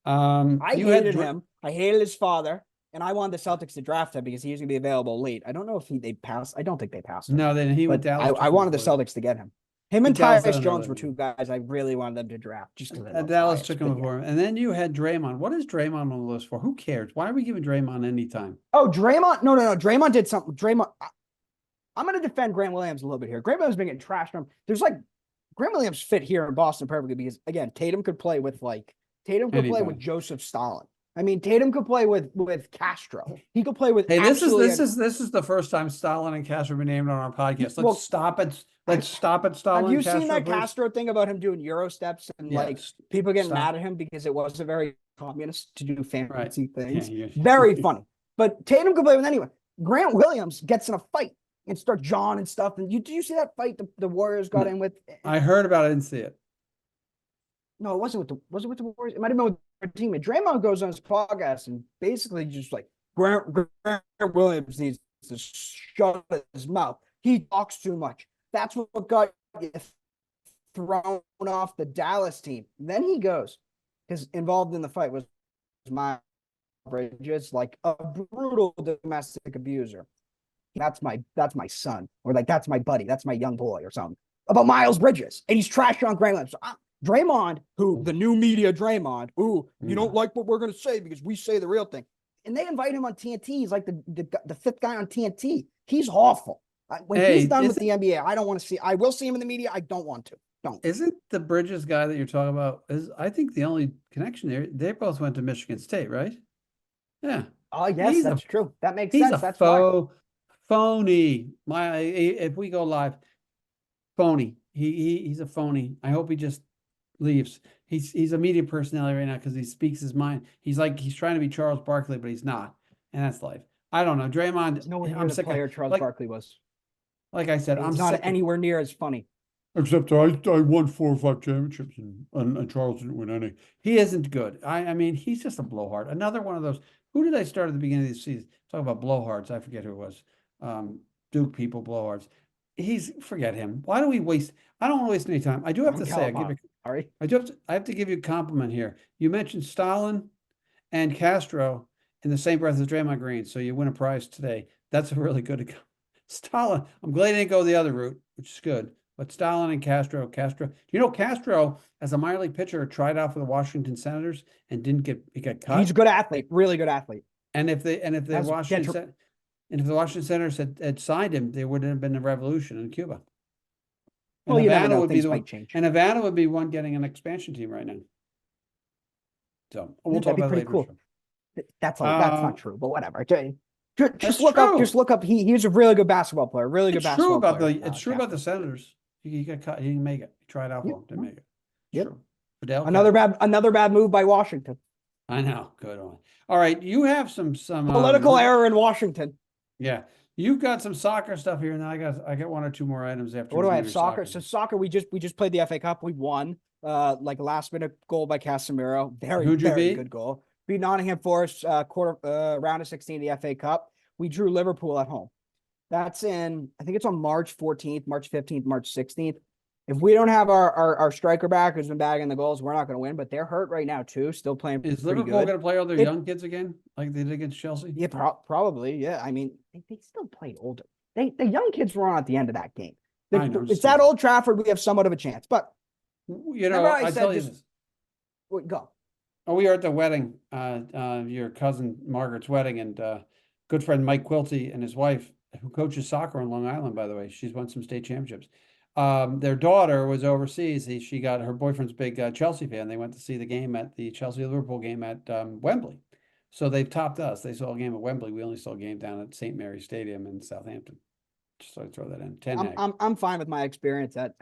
I You had hated him. I hated his father, and I wanted the Celtics to draft him because he was going to be available late. I don't know if they passed. I don't think they passed him. No, then he went But Dallas. I wanted the Celtics to get him. Him and Dallas Tyus Jones were two guys I really wanted them to draft just because Dallas took him before him. And then you had Draymond. What is Draymond on the list for? Who cares? Why are we giving Draymond any time? Oh, Draymond. No. Draymond did something. Draymond. I'm going to defend Grant Williams a little bit here. Grant Williams been getting trashed from. There's like Grant Williams fit here in Boston perfectly because again, Tatum could play with Joseph Stalin. I mean, Tatum could play with Castro. He could play with. Hey, this is the first time Stalin and Castro have been named on our podcast. Let's stop it. Let's stop it, Stalin. Have you Castro, seen that please? Castro thing about him doing Euro steps and like people getting mad at him because it wasn't very communist to do fancy things? Yeah, very funny. But Tatum could play with anyone. Grant Williams gets in a fight and starts jawing and stuff. And did you see that fight the Warriors got in with? I heard about it. I didn't see it. No, it wasn't with the Warriors. It might have been with their teammate. Draymond goes on his podcast and basically just like Grant Williams needs to shut his mouth. He talks too much. That's what got you thrown off the Dallas team. Then he goes, because involved in the fight was Miles Bridges, like a brutal domestic abuser. That's my son, or like that's my buddy, that's my young boy, or something about Miles Bridges, and he's trashing on Grant Williams. So Draymond, who the new media Draymond, you don't like what we're gonna say because we say the real thing, and they invite him on TNT. He's like the fifth guy on TNT. He's awful. When he's done with the NBA, I don't want to see. I will see him in the media. I don't want to. Don't. Isn't the Bridges guy that you're talking about? I think the only connection there? They both went to Michigan State, right? Yeah. Oh yes, that's true. That makes sense. That's Phony. If we go live, phony. He's a phony. I hope he just leaves. He's a media personality right now because he speaks his mind. He's trying to be Charles Barkley, but he's not, and that's life. I don't know. Draymond. I'm sick of Charles Barkley was. Like I said, I'm not anywhere near as funny. Except I won 4 or 5 championships and Charles didn't win any. He isn't good. I mean, he's just a blowhard. Another one of those. Who did I start at the beginning of the season? Talk about blowhards. I forget who it was. Duke people, blowhards. Forget him. Why do we waste? I don't want to waste any time. I do have to say, I have to give you a compliment here. You mentioned Stalin and Castro in the same breath as Draymond Green, so you win a prize today. That's a really good. Stalin. I'm glad he didn't go the other route, which is good. But Stalin and Castro, Castro as a minor league pitcher tried out for the Washington Senators and he got cut. He's a good athlete, really good athlete. And if the Washington Senators had signed him, there would have been a revolution in Cuba. And Havana would be the one, and Havana would be one getting an expansion team right now. So we'll talk about it later. Cool. That's not true, but whatever. Just look up. He's a really good basketball player. Really good basketball player. It's true about the Senators. He got cut. He didn't make it. He tried out for him. Didn't make it. Yep. Fidel another bad move by Washington. I know. Good one. All right. You have some political error in Washington. Yeah. You've got some soccer stuff here, and then I got 1 or 2 more items after. What do I have? Soccer. So soccer, we just played the FA Cup. We won. Like a last minute goal by Casemiro. Very good goal. Beat Nottingham Forest round of 16 of the FA Cup. We drew Liverpool at home. That's I think it's on March 14th, March 15th, March 16th. If we don't have our striker back who's been bagging the goals, we're not going to win. But they're hurt right now too. Still playing. Is Liverpool going to play all their young kids again, like they did against Chelsea? Yeah, probably. Yeah, I mean, they still played older. The young kids were on at the end of that game. It's at Old Trafford. We have somewhat of a chance, but I tell you this. Go. Oh, we were at the wedding, your cousin Margaret's wedding, and good friend Mike Quilty and his wife, who coaches soccer on Long Island, by the way. She's won some state championships. Their daughter was overseas. She got her boyfriend's big Chelsea fan. They went to see the game at the Chelsea-Liverpool game at Wembley. So they've topped us. They saw a game at Wembley. We only saw a game down at St. Mary's Stadium in Southampton. Just so I throw that in. I'm fine with my experience at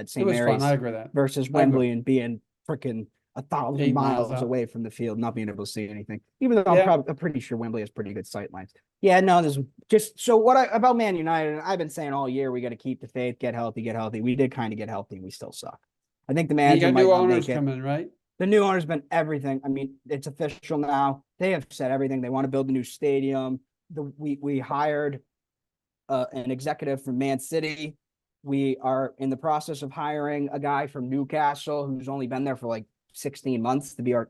St. Mary's. Fun. I agree with that. Versus Wembley and being freaking 1,000 miles away from the field, not being able to see anything. Even though I'm pretty sure Wembley has pretty good sight lines. Yeah, no, there's just so about Man United, and I've been saying all year we got to keep the faith, get healthy. We did kind of get healthy, and we still suck. I think the manager you got new owners coming, right? The new owner's been everything. I mean, it's official now. They have said everything. They want to build a new stadium. We hired an executive from Man City. We are in the process of hiring a guy from Newcastle who's only been there for like 16 months to be our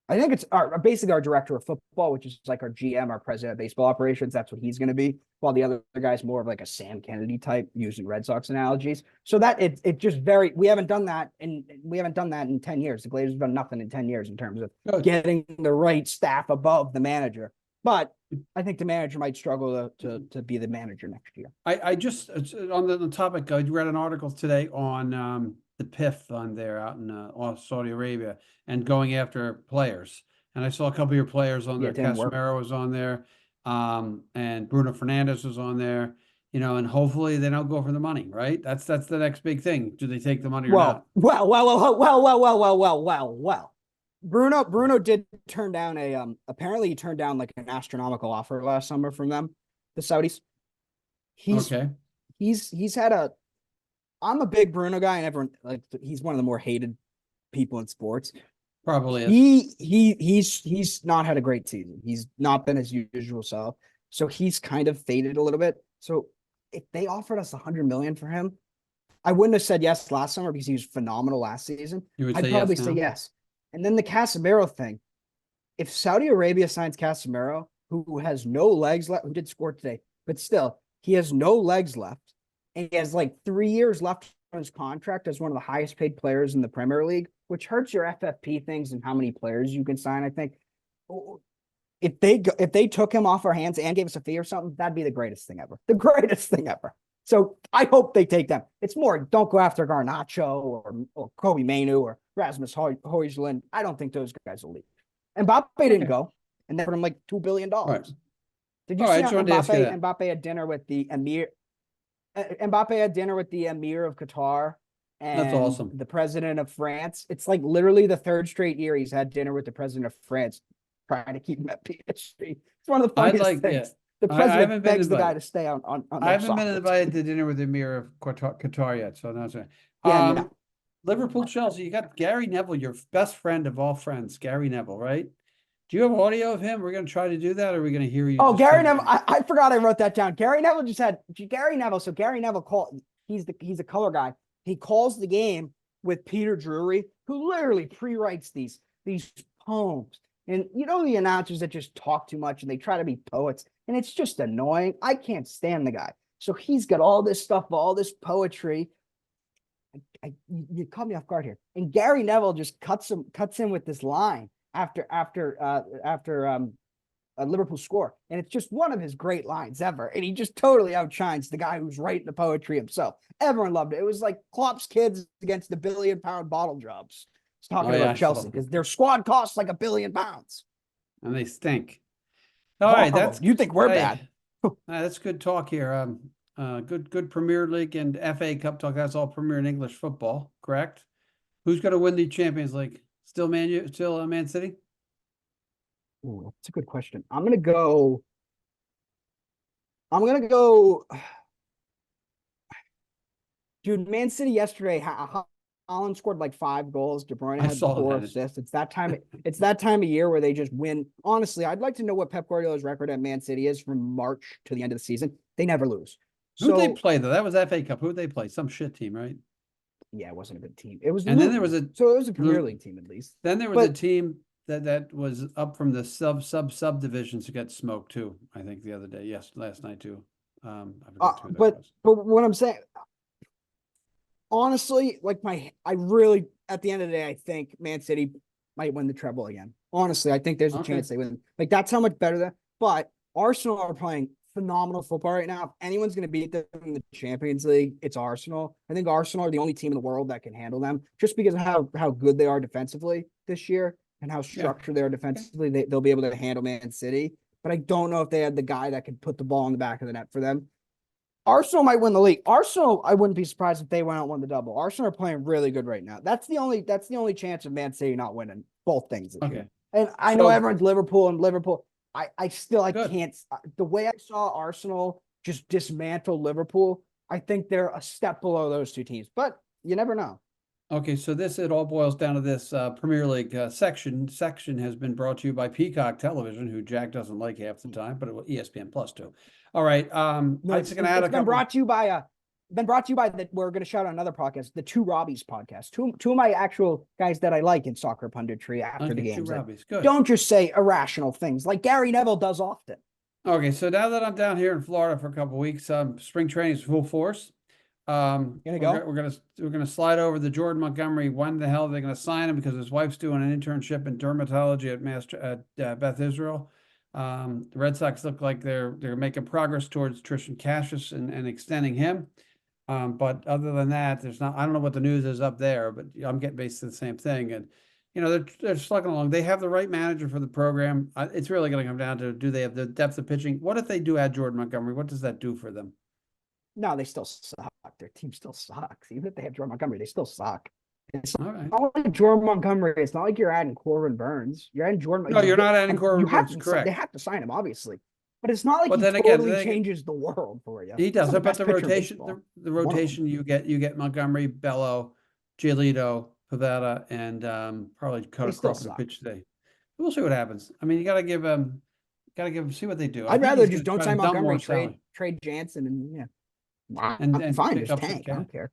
I think it's basically our director of football, which is like our GM, our president of baseball operations. That's what he's going to be. While the other guy's more of like a Sam Kennedy type, using Red Sox analogies. So that it just we haven't done that in 10 years. The Glazers have done nothing in 10 years in terms of getting the right staff above the manager. But I think the manager might struggle to be the manager next year. I just on the topic. I read an article today on the PIF on there out in Saudi Arabia and going after players. And I saw a couple of your players on there. Casemiro was on there, and Bruno Fernandes was on there. You know, and hopefully they don't go for the money, right? That's the next big thing. Do they take the money or not? Well. Bruno did turn down apparently he turned down like an astronomical offer last summer from them, the Saudis. He's had I'm a big Bruno guy, and everyone he's one of the more hated people in sports. Probably is. He's not had a great season. He's not been his usual self. So he's kind of faded a little bit. So if they offered us $100 million for him, I wouldn't have said yes last summer because he was phenomenal last season. I'd probably say yes. And then the Casemiro thing. If Saudi Arabia signs Casemiro, who has no legs left, who did score today, but still, he has no legs left. And he has like 3 years left on his contract as one of the highest paid players in the Premier League, which hurts your FFP things and how many players you can sign, I think. If they took him off our hands and gave us a fee or something, that'd be the greatest thing ever. The greatest thing ever. So I hope they take them. It's more, don't go after Garnacho or Kobe Mainu or Rasmus Højlund. I don't think those guys will leave. Mbappe didn't go, and they put him like $2 billion. Right. Did you see Mbappe had dinner with the Emir? Mbappe had dinner with the Emir of Qatar and that's awesome. The president of France. It's like literally the third straight year he's had dinner with the president of France, trying to keep him at PSG. It's one of the funniest things. Yeah. The president begs the guy to stay on I haven't been invited to dinner with the Emir of Qatar yet, so that's right. Yeah, Liverpool, Chelsea, you got Gary Neville, your best friend of all friends, Gary Neville, right? Do you have audio of him? We're going to try to do that, or are we going to hear you? Oh, Gary Neville. I forgot I wrote that down. Gary Neville So Gary Neville called. He's a color guy. He calls the game with Peter Drury, who literally pre-writes these poems. And you know the announcers that just talk too much and they try to be poets, and it's just annoying. I can't stand the guy. So he's got all this stuff, all this poetry. You caught me off guard here. And Gary Neville just cuts in with this line after a Liverpool score, and it's just one of his great lines ever. And he just totally outshines the guy who's writing the poetry himself. Everyone loved it. It was like Klopp's kids against the billion-pound bottle jobs. He's talking about Chelsea because their squad costs like £1 billion, and they stink. All right, you think we're bad? That's good talk here. Good Premier League and FA Cup talk. That's all Premier and English football, correct? Who's going to win the Champions League? Still Man City? Ooh, that's a good question. I'm gonna go. Dude, Man City yesterday. Haaland scored like 5 goals. De Bruyne had 4 assists. It's that time. It's that time of year where they just win. Honestly, I'd like to know what Pep Guardiola's record at Man City is from March to the end of the season. They never lose. Who'd they play though? That was FA Cup. Who'd they play? Some shit team, right? Yeah, it wasn't a good team. It was, and then there was it was a Premier League team at least. Then there was a team that was up from the sub divisions to get smoked too. I think the other day, last night too. I forgot who that was. But what I'm saying, honestly, like at the end of the day, I think Man City might win the treble again. Honestly, I think there's a chance they win. Like that's how much better but Arsenal are playing phenomenal football right now. If anyone's going to beat them in the Champions League, it's Arsenal. I think Arsenal are the only team in the world that can handle them just because of how good they are defensively this year and how structured they are defensively. They'll be able to handle Man City, but I don't know if they had the guy that could put the ball in the back of the net for them. Arsenal might win the league. Arsenal, I wouldn't be surprised if they went out and won the double. Arsenal are playing really good right now. That's the only chance of Man City not winning both things this year. And I know everyone's Liverpool. I can't. The way I saw Arsenal just dismantle Liverpool, I think they're a step below those two teams. But you never know. Okay, so it all boils down to this Premier League section has been brought to you by Peacock Television, who Jack doesn't like half the time, but ESPN Plus too. All right, No, I'm just gonna add a it's been couple. brought to you by that we're going to shout out another podcast, the Two Robbies podcast. Two of my actual guys that I like in soccer punditry after the Okay, two games. Like, Robbies, good. don't just say irrational things like Gary Neville does often. Okay, so now that I'm down here in Florida for a couple of weeks, spring training is full force. Gonna go. We're gonna slide over the Jordan Montgomery. When the hell are they gonna sign him? Because his wife's doing an internship in dermatology at Beth Israel. The Red Sox look like they're making progress towards Tristan Cassius and extending him. But other than that, there's not. I don't know what the news is up there, but I'm getting basically the same thing. And they're slugging along. They have the right manager for the program. It's really going to come down to, do they have the depth of pitching? What if they do add Jordan Montgomery? What does that do for them? No, they still suck. Their team still sucks. Even if they have Jordan Montgomery, they still suck. It's All right. not like Jordan Montgomery. It's not like you're adding Corbin Burns. You're adding Jordan. No, you're not adding you Corbin have Burns, to. correct. They have to sign him, obviously, but it's not like But he then again, totally changes the world for you. He He's does. the But best the pitcher in rotation, baseball. the rotation you get Montgomery, Bello, Giolito, Pavetta, and probably They Crawford still to suck. pitch today. We'll see what happens. I mean, you got to give him, see what they do. I I'd think rather he's just gonna don't try to sign dump more Montgomery, salary trade Jansen, and yeah, I'm and fine. pick Just up some tank. I cash. don't care.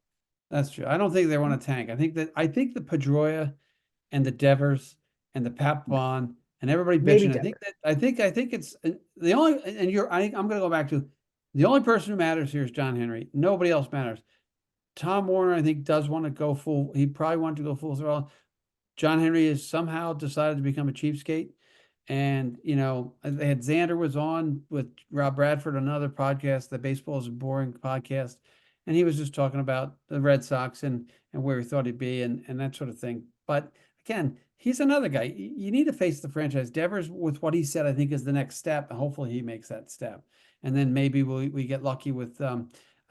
That's true. I don't think they want to tank. I think the Pedroia and the Devers and the Pat No, Vaughn and everybody maybe bitching. Denver. I think it's the only, and I'm going to go back to the only person who matters here is John Henry. Nobody else matters. Tom Warner, I think, does want to go full. He probably wanted to go full throttle. John Henry has somehow decided to become a cheapskate. And, they had Xander was on with Rob Bradford, another podcast, the Baseball is a Boring podcast. And he was just talking about the Red Sox and where he thought he'd be and that sort of thing. But again, he's another guy. You need to face the franchise. Devers, with what he said, I think is the next step. And hopefully he makes that step. And then maybe we get lucky with a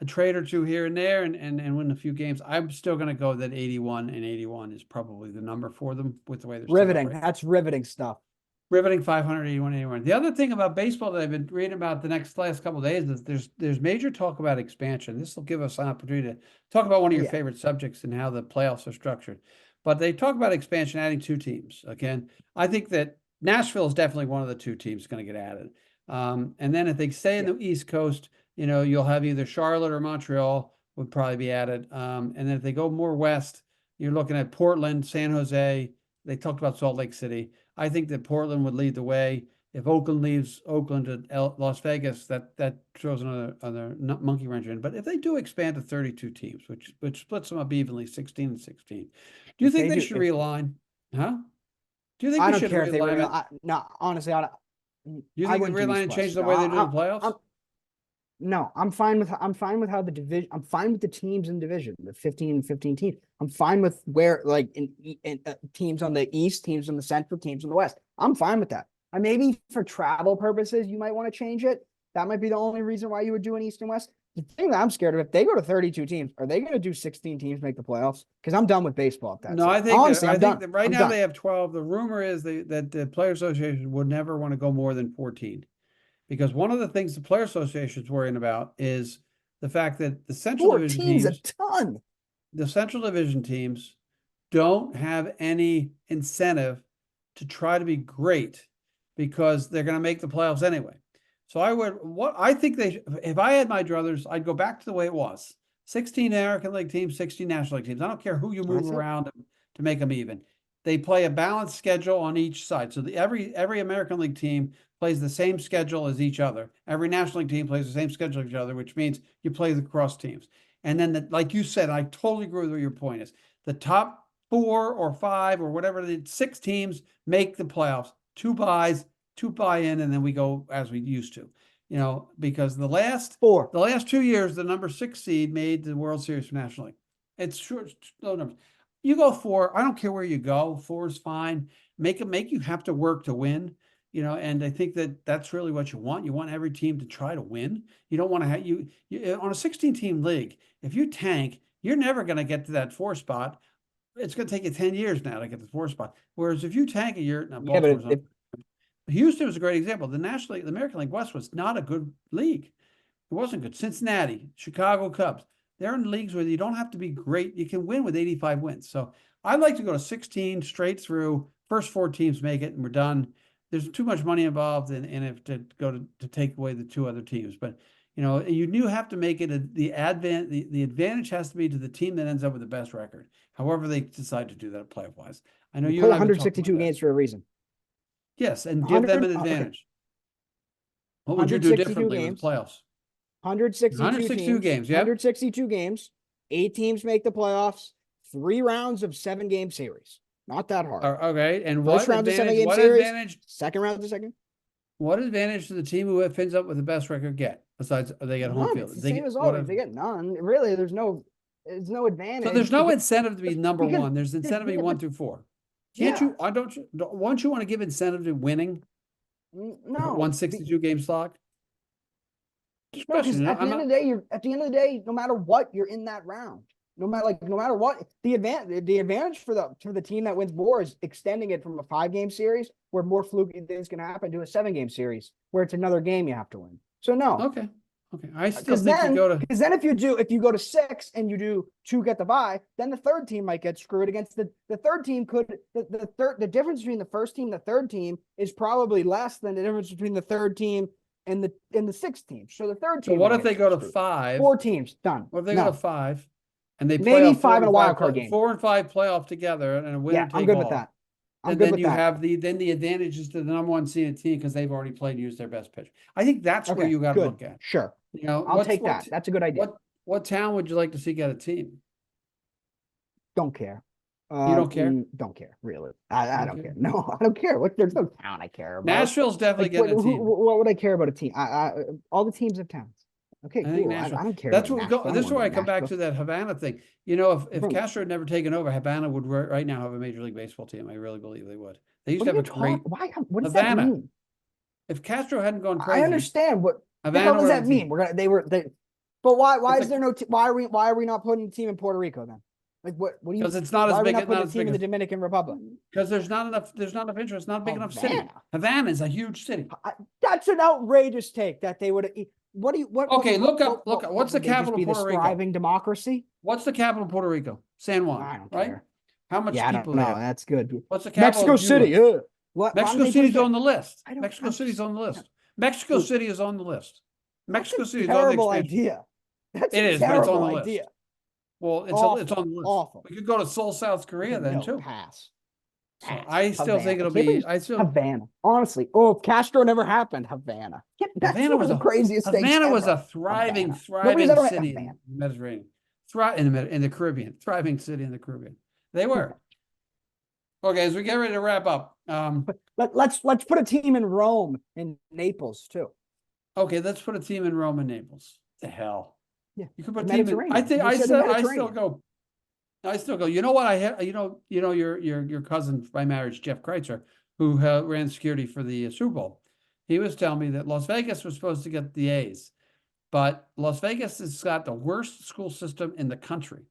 trade or two here and there and win a few games. I'm still going to go that 81 and 81 is probably the number for them with the way they're set up Riveting. right. That's riveting stuff. Riveting 581, 81. The other thing about baseball that I've been reading about the last couple of days is there's major talk about expansion. This will give us an opportunity to talk about one of your Yeah. favorite subjects and how the playoffs are structured. But they talk about expansion, adding two teams. Again, I think that Nashville is definitely one of the two teams going to get added. And then if they stay in the East Coast, you'll have either Charlotte or Montreal would probably be added. And then if they go more west, you're looking at Portland, San Jose. They talked about Salt Lake City. I think that Portland would lead the way. If Oakland leaves Oakland to Las Vegas, that throws another monkey wrench in. But if they do expand to 32 teams, which splits them up evenly, 16 and 16, do you think they should realign? Huh? Do you think I we don't should care if they realign it? no, honestly, I don't. Do you I think wouldn't do realign East and change West. the way they do the playoffs? No, I'm fine with how the division. I'm fine with the teams in division, the 15 and 15 teams. I'm fine with where in teams on the East, teams on the Central, teams on the West. I'm fine with that. And maybe for travel purposes, you might want to change it. That might be the only reason why you would do an East and West. The thing that I'm scared of, if they go to 32 teams, are they going to do 16 teams make the playoffs? Because I'm done with baseball. If that's No, it. I think Honestly, I I'm think done. that right I'm now done. they have 12. The rumor is that the Player Association would never want to go more than 14. Because one of the things the Player Association is worrying about is the fact that the Central Division 14's a teams, ton. the Central Division teams don't have any incentive to try to be great because they're going to make the playoffs anyway. So I think if I had my druthers, I'd go back to the way it was. 16 American League teams, 16 National League teams. I don't care who you move around to make them even. They play a balanced schedule on each side. So every American League team plays the same schedule as each other. Every National League team plays the same schedule as each other, which means you play the cross teams. And then, like you said, I totally agree with what your point is. The top 4 or 5 or whatever, the 6 teams make the playoffs. 2 buys, 2 buy in, and then we go as we used to. Because the last 2 years, the number 6 seed made the World Series for National League. It's sure low numbers. You go 4. I don't care where you go. 4 is fine. Make you have to work to win. And I think that's really what you want. You want every team to try to win. You don't want to have you on a 16-team league. If you tank, you're never going to get to that 4 spot. It's going to take you 10 years now to get the 4 spot. Whereas if you tank a year, now Baltimore's Houston was a great example. The National League, the American League West was not a good league. It wasn't good. Cincinnati, Chicago Cubs. They're in leagues where you don't have to be great. You can win with 85 wins. So I'd like to go to 16 straight through. First 4 teams make it, and we're done. There's too much money involved in if to go to take away the 2 other teams. But you do have to make it the advantage has to be to the team that ends up with the best record. However they decide to do that playoff wise. I know you play and I have been talking 162 about that. games for a reason. Yes, and give them an 100 okay. advantage. What would you do 162 differently with games. the playoffs? 162 games, yeah. 162 games. 8 teams make the playoffs. 3 rounds of 7-game series. Not that hard. Okay, and First what round of advantage? 7-game What series. advantage? Second round of the second. What advantage does the team who ends up with the best record get? Besides, they get home None. field. It's the They same get as always. whatever. They get none. Really, there's no advantage. So there's no incentive to be number because one. There's incentive to be 1 through 4. Can't Yeah. you? Won't you want to give incentive to winning? No. 162 game slog. No, because at the end of the day, no matter what, you're in that round. No matter what, the advantage for the team that wins more is extending it from a 5-game series where more fluky things can happen to a 7-game series where it's another game you have to win. So no. Okay. I still think you go to because then if you go to 6 and you do 2 get the bye, then the third team might get screwed against the third team. The difference between the first team and the third team is probably less than the difference between the third team and the 6th team. So the third team. So what if they go to 5? 4 teams done. What if they go to 5 and they play maybe 5 in a wild card game? 4 and 5 playoff together and a winner take all. I'm good with that. And then you have the advantages to the number 1 seeded team because they've already played and used their best pitch. I think that's where you got to look at. Sure. I'll take that. That's a good idea. What town would you like to see get a team? Don't care. You don't care? Don't care, really. I don't care. No, I don't care. There's no town I care about. Nashville's definitely getting a team. What would I care about a team? All the teams have towns. Okay, cool. I don't care. That's what we go. This is where I come back to that Havana thing. If Castro had never taken over, Havana would right now have a Major League Baseball team. I really believe they would. They used to have a great. Why? What does that mean? If Castro hadn't gone crazy, I understand what. Havana What does that mean? But why is there no? Why are we not putting a team in Puerto Rico then? Like what do you? Because it's not as big. Why are we not putting a team in the Dominican Republic? Because there's not enough interest. It's not a big enough city. Havana is a huge city. That's an outrageous take that they would. What do you? Okay, look up. What's the capital of Puerto Rico? Thriving democracy. What's the capital of Puerto Rico? San Juan. I don't right? care. How much people? No, that's good. What's the capital? Mexico City. What? Mexico City's on the list. Mexico City's on the list. Mexico Ooh. City is on the list. Mexico City is on the terrible expansion. idea. That's It is, but it's on the list. idea. Well, it's on the list. Awful. We could go to Seoul, South Korea then too. Pass. So I still think it'll be. Havana. Honestly, if Castro never happened, Havana. That's Havana was the craziest thing. Havana was a thriving city in the Mediterranean. In the Caribbean. Thriving city in the Caribbean. They were. Okay, as we get ready to wrap up. Let's put a team in Rome and Naples too. Okay, let's put a team in Rome and Naples. The hell. Yeah. You could put a team in. I still go. You know what? I have. Your cousin by marriage, Jeff Kreitzer, who ran security for the Super Bowl. He was telling me that Las Vegas was supposed to get the A's, but Las Vegas has got the worst school system in the country.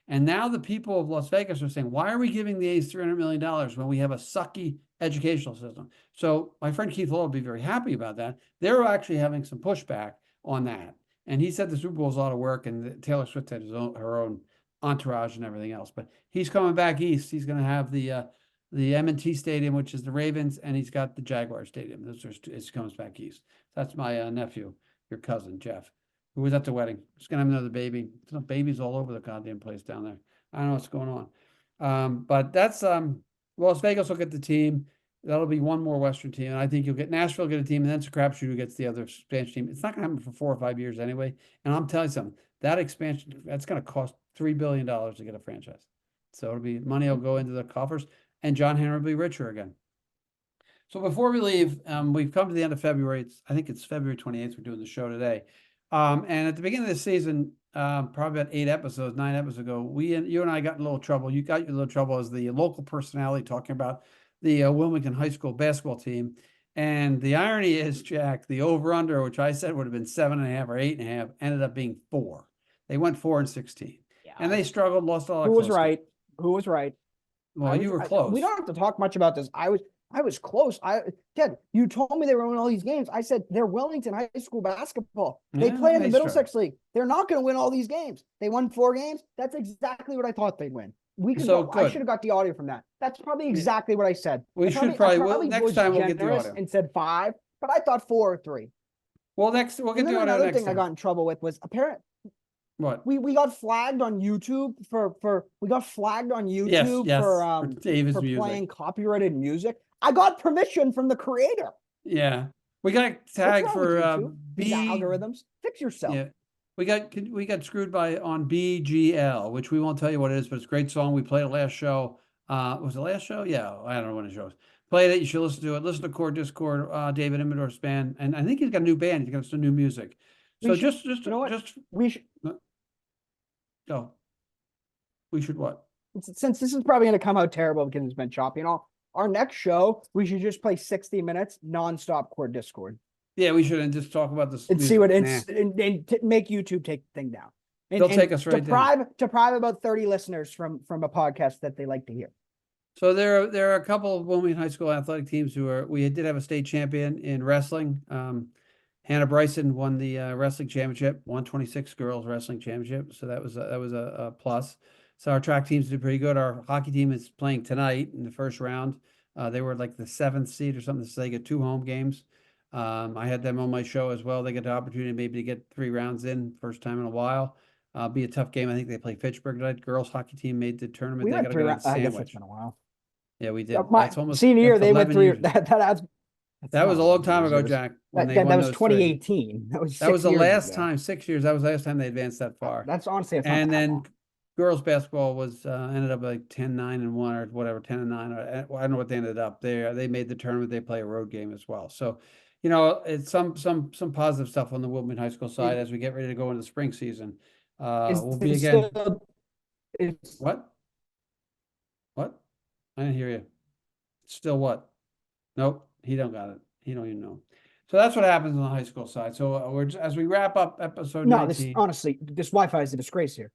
And now the people of Las Vegas are saying, why are we giving the A's $300 million when we have a sucky educational system? So my friend Keith Lowe would be very happy about that. They're actually having some pushback on that. And he said the Super Bowl is a lot of work and Taylor Swift had her own entourage and everything else. But he's coming back east. He's going to have the M&T Stadium, which is the Ravens, and he's got the Jaguar Stadium. It comes back east. That's my nephew, your cousin, Jeff, who was at the wedding. He's going to have another baby. There's babies all over the goddamn place down there. I don't know what's going on. But that's Las Vegas will get the team. That'll be one more Western team. And I think you'll get Nashville get a team, and then it's a crapshoot who gets the other expansion team. It's not going to happen for 4 or 5 years anyway. And I'm telling you something, that expansion, that's going to cost $3 billion to get a franchise. So it'll be money will go into the coffers, and John Henry will be richer again. So before we leave, we've come to the end of February. I think it's February 28th. We're doing the show today. And at the beginning of the season, probably about 9 episodes ago, you and I got in a little trouble. You got in a little trouble as the local personality talking about the Wilmington High School basketball team. And the irony is, Jack, the over-under, which I said would have been 7.5 or 8.5, ended up being 4. They went 4-16. Yeah. And they struggled, lost all. Who was right? Who was right? Well, you were close. We don't have to talk much about this. I was close. Ted, you told me they were winning all these games. I said they're Wellington High School basketball. They Yeah, play in the nice Middlesex League. They're not going to win all these games. They won 4 games. That's exactly what I thought they'd win. We could So go. I good. should have got the audio from that. That's probably exactly what I said. We should probably, well, next was time we'll get the generous audio. and said 5, but I thought 4 or 3. Well, we'll get And the then audio another next thing I time. got in trouble with was apparent. What? We got flagged on YouTube for we got flagged on YouTube Yes, for David's for music. playing copyrighted music. I got permission from the creator. Yeah, we got tagged for These algorithms. Fix yourself. Yeah, we got screwed on BGL, which we won't tell you what it is, but it's a great song. We played it last show. Was it last show? Yeah, I don't know when it shows. Played it. You should listen to it. Listen to Core Discord, David Immendorf's band, and I think he's got a new band. He's got some new music. So just you know what? We should go. We should what? Since this is probably going to come out terrible because it's been choppy and all. Our next show, we should just play 60 minutes nonstop Core Discord. Yeah, we should, and just talk about this and music. see what it's and make YouTube take the thing down. They'll take us right down. Deprive about 30 listeners from a podcast that they like to hear. So there are a couple of Wilmington High School athletic teams we did have a state champion in wrestling. Hannah Bryson won the wrestling championship, 126 girls wrestling championship. So that was a plus. So our track teams did pretty good. Our hockey team is playing tonight in the first round. They were like the 7th seed or something, so they get 2 home games. I had them on my show as well. They get the opportunity maybe to get 3 rounds in, first time in a while. Be a tough game. I think they play Fitchburg tonight. Girls hockey team made the tournament. We they went 3 rounds. I guess it's been a while. Yeah, we did. That's almost senior year. They went 3. That was a long time ago, Jack. That was 2018. That was the last time. 6 years. That was the last time they advanced that far. That's honestly. And then girls basketball was ended up like 10-9-1 or whatever, 10-9. I don't know what they ended up. They made the tournament. They play a road game as well. So, it's some positive stuff on the Wilmington High School side as we get ready to go into the spring season. We'll be again. What? What? I didn't hear you. Still what? Nope. He don't got it. He don't even know. So that's what happens on the high school side. So as we wrap up episode 19. Honestly, this Wi-Fi is a disgrace here.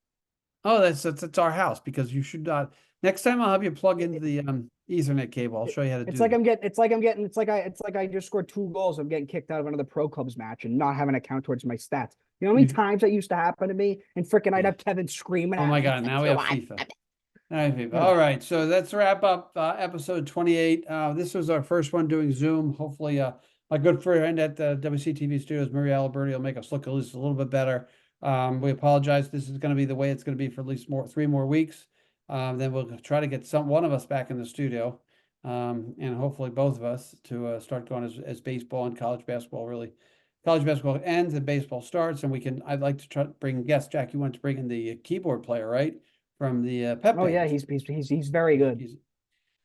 Oh, that's our house because you should not. Next time I'll have you plug into the Ethernet cable. I'll show you how to do it. It's like I just scored 2 goals. I'm getting kicked out of another pro clubs match and not having a count towards my stats. You know how many times that used to happen to me? And freaking I'd have Kevin screaming. Oh my God! Now we have FIFA. All right, so let's wrap up episode 28. This was our first one doing Zoom. Hopefully, my good friend at the WCTV studios, Maria Alberti, will make us look at least a little bit better. We apologize. This is going to be the way it's going to be for at least 3 more weeks. Then we'll try to get one of us back in the studio, and hopefully both of us to start going as baseball and college basketball ends and baseball starts. And I'd like to try to bring guests. Jack, you want to bring in the keyboard player, right? From the pep band. Oh yeah, he's very good.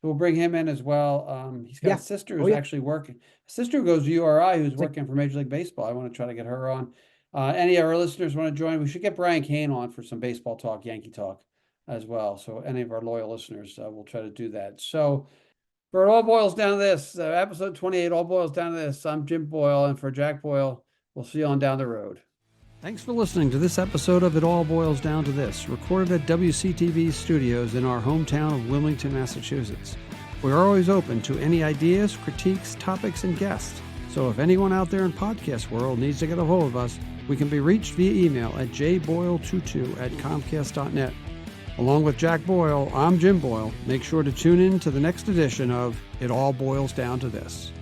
We'll bring him in as well. He's got a sister who's actually working. A sister who goes to URI who's working for Major League Baseball. I want to try to get her on. Any of our listeners want to join? We should get Brian Kane on for some baseball talk, Yankee talk as well. So any of our loyal listeners, we'll try to do that. So for It All Boils Down to This, episode 28, All Boils Down to This. I'm Jim Boyle, and for Jack Boyle, we'll see you on down the road. Thanks for listening to this episode of It All Boils Down to This, recorded at WCTV studios in our hometown of Wilmington, Massachusetts. We're always open to any ideas, critiques, topics, and guests. So if anyone out there in podcast world needs to get a hold of us, we can be reached via email at jboyle22@comcast.net. Along with Jack Boyle, I'm Jim Boyle. Make sure to tune in to the next edition of It All Boils Down to This.